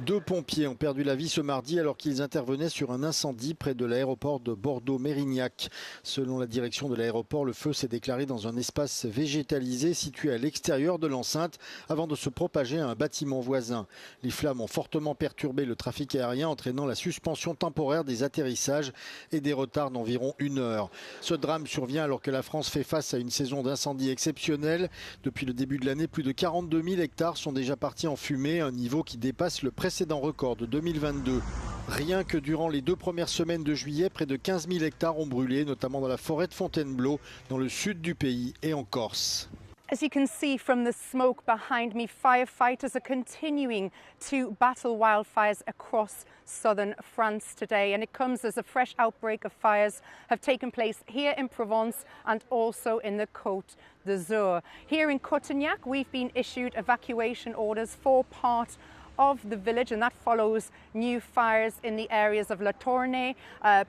2 pompiers ont perdu la vie ce mardi alors qu'ils intervenaient sur un incendie près de l'aéroport de Bordeaux-Mérignac. Selon la direction de l'aéroport, le feu s'est déclaré dans un espace végétalisé situé à l'extérieur de l'enceinte avant de se propager à un bâtiment voisin. Les flammes ont fortement perturbé le trafic aérien, entraînant la suspension temporaire des atterrissages et des retards d'environ 1 heure. Ce drame survient alors que la France fait face à une saison d'incendies exceptionnelle. Depuis le début de l'année, plus de 42 000 hectares sont déjà partis en fumée, un niveau qui dépasse le précédent record de 2022. Rien que durant les 2 premières semaines de juillet, près de 15 000 hectares ont brûlé, notamment dans la forêt de Fontainebleau, dans le sud du pays et en Corse. As you can see from the smoke behind me, firefighters are continuing to battle wildfires across southern France today. And it comes as a fresh outbreak of fires have taken place here in Provence and also in the Côte d'Azur. Here in Cotignac, we've been issued evacuation orders for part of the village, and that follows new fires in the areas of La Tournai,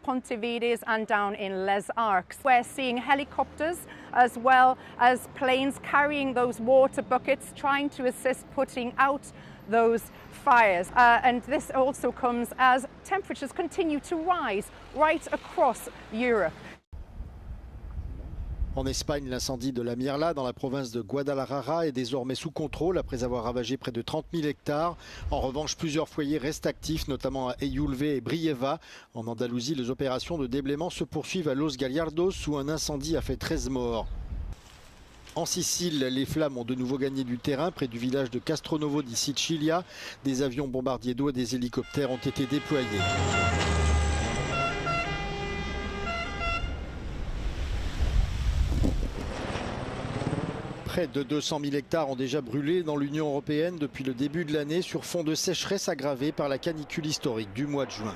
Pontevedra and down in Les Arcs. We're seeing helicopters as well as planes carrying those water buckets, trying to assist putting out those fires. And this also comes as temperatures continue to rise right across Europe. En Espagne, l'incendie de la Mirla dans la province de Guadalajara est désormais sous contrôle après avoir ravagé près de 30 000 hectares. En revanche, plusieurs foyers restent actifs, notamment à Eyoulve et Brieva. En Andalousie, les opérations de déblaiement se poursuivent à Los Gallardos où un incendie a fait 13 morts. En Sicile, les flammes ont de nouveau gagné du terrain près du village de Castronovo di Sicilia. Des avions bombardiers d'eau et des hélicoptères ont été déployés. Près de 200 000 hectares ont déjà brûlé dans l'Union européenne depuis le début de l'année sur fond de sécheresse aggravée par la canicule historique du mois de juin.